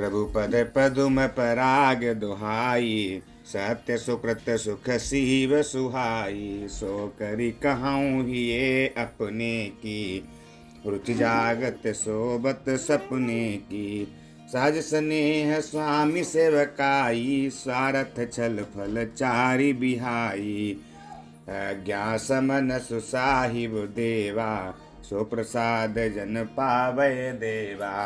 प्रभु पद पदुम पराग दुहाई, सत्य सुकृत सुख सीव सुहाई। सो करी कहूँ ये अपने की, रुचि जागत सोबत सपने की। सहज स्नेह स्वामी सेवकाई, स्वार्थ छल फल चारि बिहाई। अज्ञा समन सुसाहिब देवा, सो प्रसाद जन पावै देवा।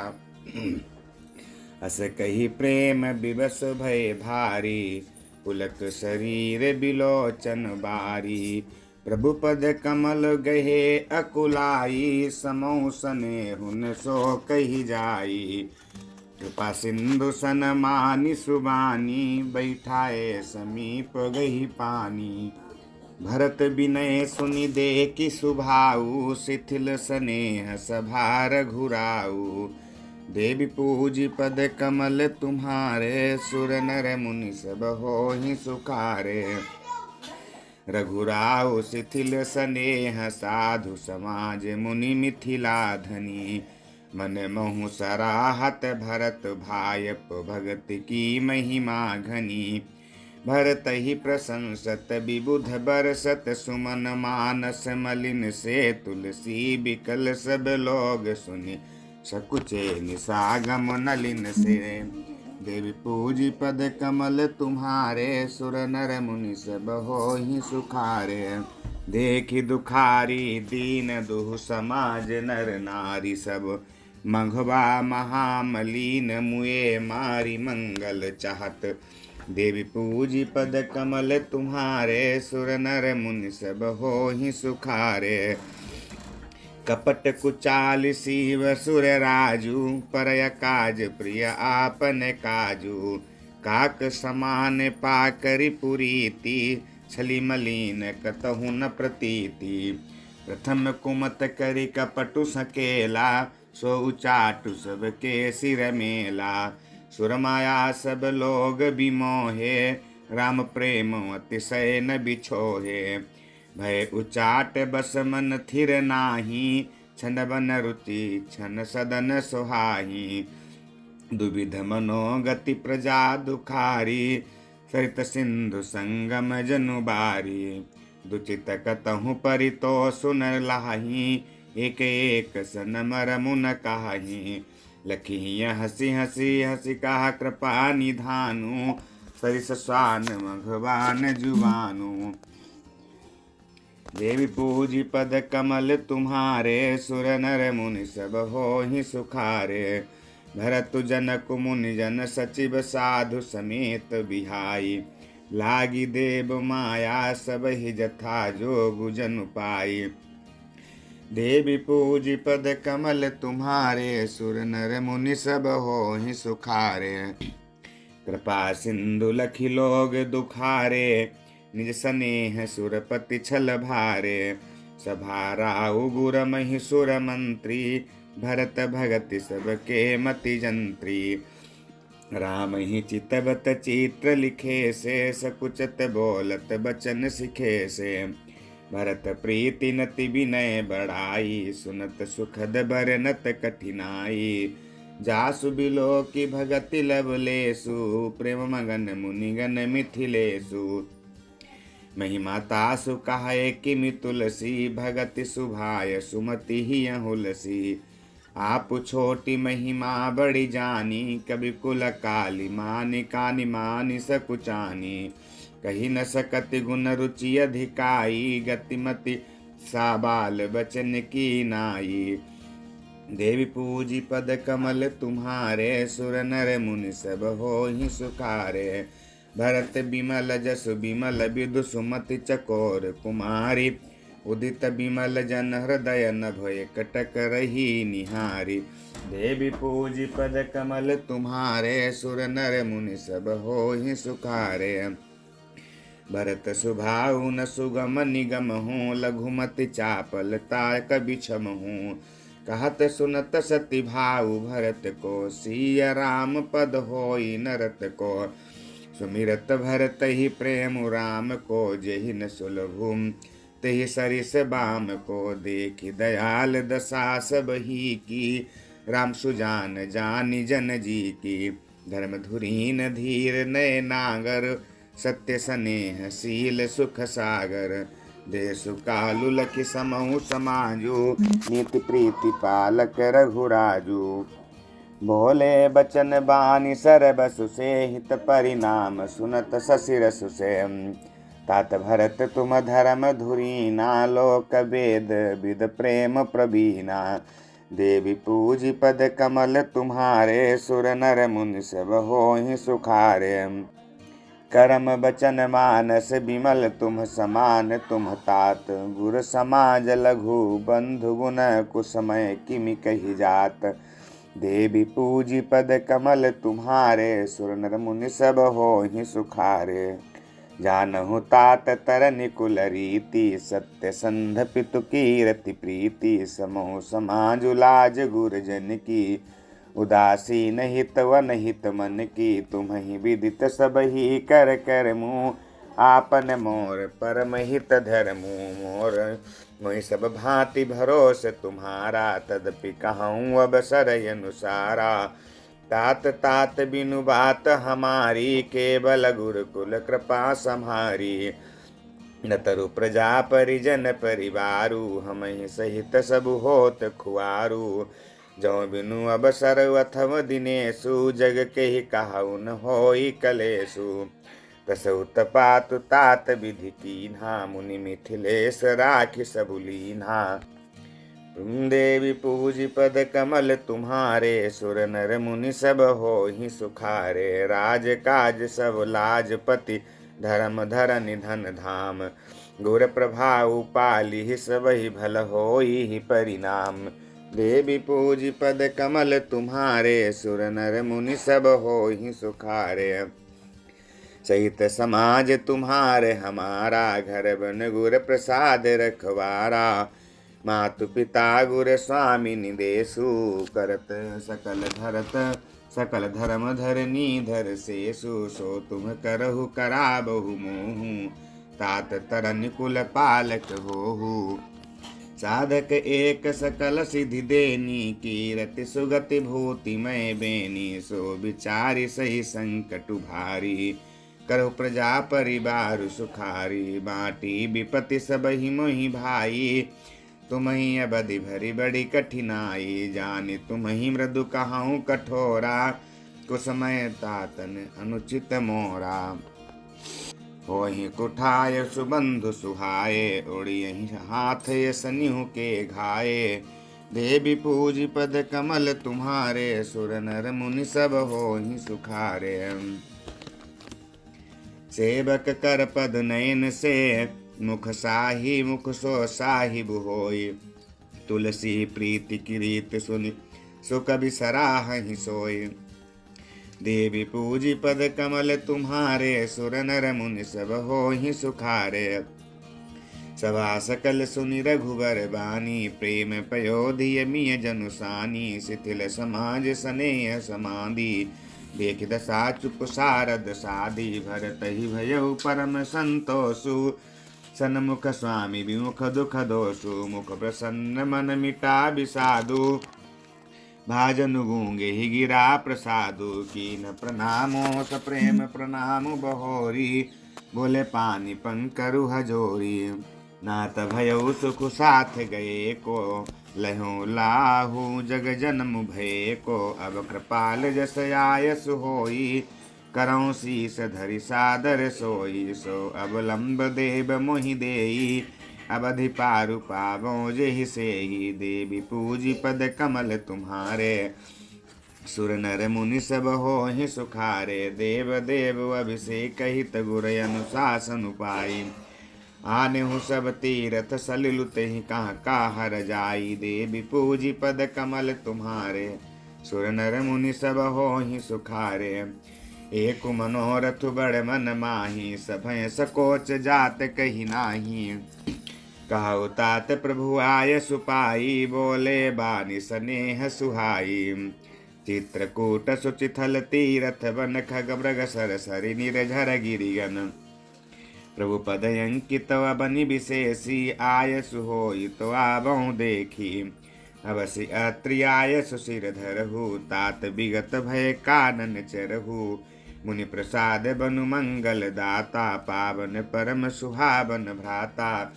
अस कही प्रेम विवश भय भारी, पुलक शरीर बिलोचन बारी। प्रभु पद कमल गहे अकुलाई, समौ स्नेहुन सो कही जाई। कृपा सिंधु सन मानि सुबानी, बैठाए समीप गही पानी। भरत विनय सुनि देखि सुभाऊ, शिथिल स्नेह सभा रघुराऊ। देवी पूजी पद कमल तुम्हारे, सुर नर मुनि सब होहि सुखारे। रघुराऊ शिथिल स्नेह साधु समाज, मुनि मिथिला धनी। मन महु सराहत भरत भायप, भगत की महिमा घनी। भरत ही प्रशंसत विबुध बरसत, सुमन मानस मलिन से तुलसी बिकल। सब लोग सुनि सकुचे निसागम नलिन से। देवी पूजी पद कमल तुम्हारे, सुर नर मुनि सब होहि सुखारे। देखि दुखारी दीन दुह समाज, नर नारी सब मघवा महामलीन। मुए मारी मंगल चाहत, देवी पूजी पद कमल तुम्हारे। सुर नर मुनि सब होहि सुखारे। कपट कुचाल शिव सुर राजू, परय काज प्रिय आपन काजू। काक समान पाकरि पुरीति, छली मलिन कतहु न प्रतीति। प्रथम कुमत करि कपटु सकेला, सो उचाटु सबके सिर मेला। सुरमाया सब लोग बिमोहे, राम प्रेम अतिशय न बिछोहे। भय उचाट बस मन थिर नाही, छन बन रुचि छन सदन सुहाही। दुविध मनोगति प्रजा दुखारी, सरित सिंधु संगम जनु बारी। दुचित कतहु परितो सुन लाही, एक एक सन मर मुन काही। लखी हसी हसी हसी कहा कृपा निधानु, सरिस स्वान मघवान जुबानु। देवी पूजी पद कमल तुम्हारे, सुर नर मुनि सब होहि सुखारे। भरत जनक मुनि जन सचिव, साधु समेत बिहाई। लागी देव माया सब ही जथा, जोग जनु पाई। देवी पूजी पद कमल तुम्हारे, सुर नर मुनि सब होहि सुखारे। कृपा सिंधु लखि लोग दुखारे, निज स्नेह सुरपति छल भारे। सभा राउ गुर महि सुर मंत्री, भरत भगति सबके मति जंत्री। राम ही चितवत चित्र लिखे से, सकुचत बोलत बचन सिखे से। भरत प्रीति नति विनय बढ़ाई, सुनत सुखद बरनत कठिनाई। जासु बिलो की भगति लवलेसु, प्रेम मगन मुनिगन मिथिलेसु। महिमा तासु कहे किमि तुलसी, भगति सुभाय सुमति ही हुलसी। आप छोटी महिमा बड़ी जानी, कवि कुल काली मानि कानि मानि सकुचानी। कही न सकति गुण रुचि अधिकाई, गतिमति साबाल बचन की नाई। देवी पूजी पद कमल तुम्हारे, सुर नर मुनि सब होहि सुखारे। भरत बिमल जसु बिमल बिदु, सुमति चकोर कुमारी। उदित बिमल जन हृदय नभ, एकटक रही निहारी। देवी पूजी पद कमल तुम्हारे, सुर नर मुनि सब होहि सुखारे। भरत सुभाउ न सुगम निगम हूँ, लघुमति चापलता कबि छम हूँ। कहत सुनत सति भाउ भरत को, सिय राम पद होई नरत को। सुमिरत भरत ही प्रेम राम को, जेहि न सुलभुम तेहि सरिस बाम को। देखि दयाल दशा सब ही की, राम सुजान जानी जन जी की। धर्म धुरीन धीर नय नागर, सत्य स्नेह शील सुख सागर। देसु कालु लखि समहु समाजु, नीति प्रीति पालक रघुराजु। बोले बचन बानी सरबसु से, हित परिणाम सुनत ससिरसु से। तात भरत तुम धर्म धुरीना, लोक वेद विद प्रेम प्रवीणा। देवी पूजी पद कमल तुम्हारे, सुर नर मुनि सब होहि सुखारे। करम बचन मानस बिमल तुम समान, तुम तात गुर समाज लघु बंधु गुण कुसमय किमि कहि जात। देवी पूजी पद कमल तुम्हारे, सुर नर मुनि सब होहि सुखारे। जानहु तात तरनि कुल रीति, सत्य संध पितु कीरति प्रीति। समहु समाजु लाज गुरजन की, उदासीन हित वन हित मन की। तुम्हि विदित सबहि कर कर मुँह, आपन मोर परम हित धर्मु। मोर मोहि सब भांति भरोस तुम्हारा, तदपि कहूँ अब सरय अनुसारा। तात तात बिनु बात हमारी, केवल गुरुकुल कृपा सम्हारी। न तरु प्रजा परिजन परिवारु, हमहि सहित सब होत खुआरु। जौ बिनु अवसर अथव दिनेषु, जग केहि कहु न होई कलेषु। तसहु तपातु तात विधि कीन्हा, मुनि मिथिलेश राखि सबु लीन्हा। तुम देवी पूजी पद कमल तुम्हारे, सुर नर मुनि सब होहि सुखारे। राज काज सब लाजपति, धर्म धरनि धन धाम। गुर प्रभाव पाली सबहि भल होई परिणाम। देवी पूजी पद कमल तुम्हारे, सुर नर मुनि सब होहि सुखारे। सहित समाज तुम्हारे हमारा, घर बन गुर प्रसाद रखवारा। मातु पिता गुर स्वामी निदेशु, करत सकल धर्म धरनी धर सेसु। सो तुम करहु कराबहु मोहु, तात तरन कुल पालक होहु। साधक एक सकल सिद्धि देनी, कीरति सुगति भूति मय बेनी। सो विचारि सही संकटु भारी, करहु प्रजा परिवार सुखारी। बाटी विपति सबहि मोहि भाई, तुम्हि अवधि भरी बड़ी कठिनाई। जानि तुम्हि मृदु कहूँ कठोरा, कुसमय तातन अनुचित मोरा। होहि कुठाय सुबंधु सुहाए, उड़ियहि हाथ सनिहु के घाये। देवी पूजी पद कमल तुम्हारे, सुर नर मुनि सब होहि सुखारे। सेवक कर पद नयन से, मुख साहि मुख सो साहिब होय। तुलसी प्रीति किरीत सुनि, सो कबि सराहहि सोय। देवी पूजी पद कमल तुम्हारे, सुर नर मुनि सब होहि सुखारे। सभा सकल सुनि रघुवर बानी, प्रेम पयोधि यमिय जनु सानी। शिथिल समाज स्नेह समाधि, देख दशा चुप सारद साधी। भरत ही भयउ परम संतोषु, सन्मुख स्वामी विमुख दुख दोषु। मुख प्रसन्न मन मिटा विषादु, भाजनु गूंगे ही गिरा प्रसादु। कीन प्रणामो सप्रेम प्रणाम बहोरी, बोले पानी पंकरु हजोरी। नाथ भयउ सुख साथ गए को, लहु लाहु जग जन्म भय को। अब कृपाल जस आयस होई, करऊँ शीस धरि सादर सोई। सो अब लंब देव मोहि देई, अवधि पारु पावों जेहि सेहि। देवी पूजी पद कमल तुम्हारे, सुर नर मुनि सब होहि सुखारे। देव देव अभिषेक हित गुर अनुशासन पाई। आनेहु सब तीरथ सलिलु तेहि कहाँ काहर जाई। देवी पूजी पद कमल तुम्हारे, सुर नर मुनि सब होहि सुखारे। एक मनोरथ बड़ मन माही, सभय सकोच जात कही नाही। कहु तात प्रभु आय सुपाई, बोले बानी स्नेह सुहाई। चित्रकूट सुचिथल तीरथ वन, खग मृग सर सरि निर्झर गिरिगन। प्रभु पद अंकित बनि विशेषी, आय सुहोई तो आवहु देखी। अवसि अत्रियाय सुशिर धरहु, तात विगत भय कानन चरहु। मुनि प्रसाद बनु मंगल दाता, पावन परम सुहावन भ्राता।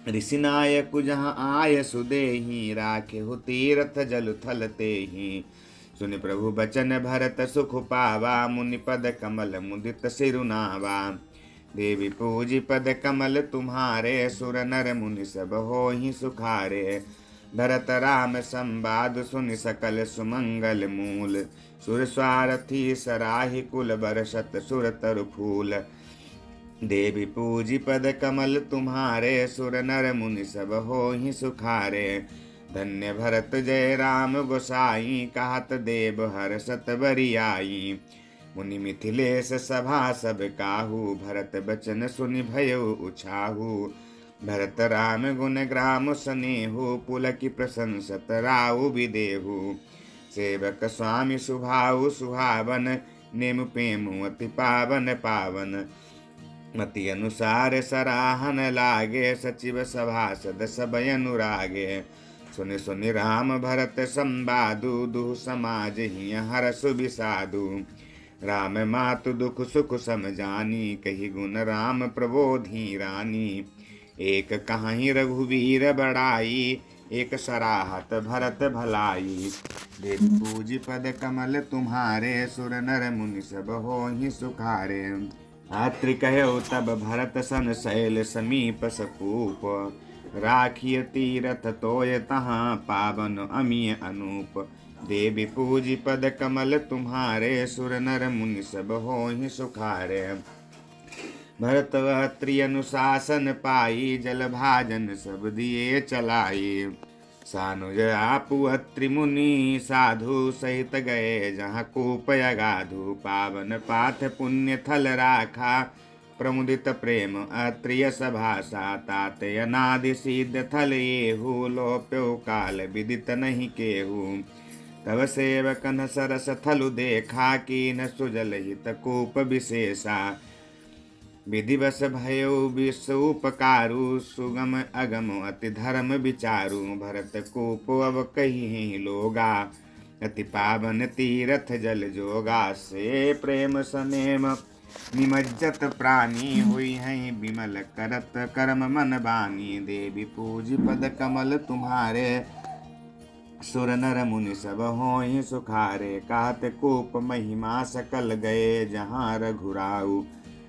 ऋषिनायक जहाँ आय सुदेहि, राखेहु तीरथ जल थल तेहि। सुनि प्रभु बचन भरत सुख पावा, मुनि पद कमल मुदित सिरुनावा। देवी पूजी पद कमल तुम्हारे, सुर नर मुनि सब होहि सुखारे। भरत राम संवाद सुनि सकल सुमंगल मूल, सुर स्वारथी सराहि कुल बरसत सुर तरु फूल। देवी पूजी पद कमल तुम्हारे, सुर नर मुनि सब होहि सुखारे। धन्य भरत जय राम गोसाई, कहत देव हर्षत बरियाई। मुनि मिथिलेश सभा सब काहू, भरत बचन सुनि भयो उछाहू। भरत राम गुण ग्राम सनेहु, पुलकी प्रशंसत राउ विदेहु। सेवक स्वामी सुभाउ सुहावन, नेम प्रेम अति पावन पावन। मति अनुसार सराहन लागे, सचिव सभासद सब अनुरागे। सुनि सुनि राम भरत संवादु, दुह समाज ही हरसु बिसादु। राम मातु दुख सुख समझानी, कही गुण राम प्रबोधि रानी। एक कहाही रघुवीर बड़ाई, एक सराहत भरत भलाई। देव पूजी पद कमल तुम्हारे, सुर नर मुनि सब होहि सुखारे। अत्रि कहो तब भरत सन शैल समीप सकूप, राखिय तीरथ तोय तहाँ पावन अमिय अनूप। देवी पूजी पद कमल तुम्हारे, सुर नर मुनि सब होहि सुखारे। भरत अत्रि अनुशासन पाई, जल भाजन सब दिए चलाई। सानुज आपु अत्रि मुनि साधु, सहित गए जहाँ कूप अगाधु। पावन पाथ पुण्य थल राखा, प्रमुदित प्रेम अत्रिय सभासा। तात अनादि सिद्ध थल येहु, लोप्यो काल विदित नहीं केहू। तब सेवकन सरस थलु देखा, कीन सुजल हित कूप विशेषा। विधिवश भयो विश्व उपकारु, सुगम अगम अति धर्म विचारु। भरत कूप अब कही लोगा, अति पावन तीरथ जल जोगा। से प्रेम सनेम निमज्जत प्राणी, हुई है विमल करत कर्म मन बानी। देवी पूजी पद कमल तुम्हारे, सुर नर मुनि सब होहि सुखारे। कहत कूप महिमा सकल गए, जहाँ रघुराऊ।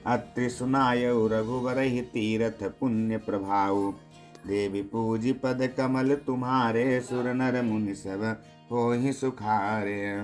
अत्रि सुनायउ रघुवर ही तीरथ पुण्य प्रभाऊ। देवी पूजी पद कमल तुम्हारे, सुर नर मुनि सब होहि सुखारे।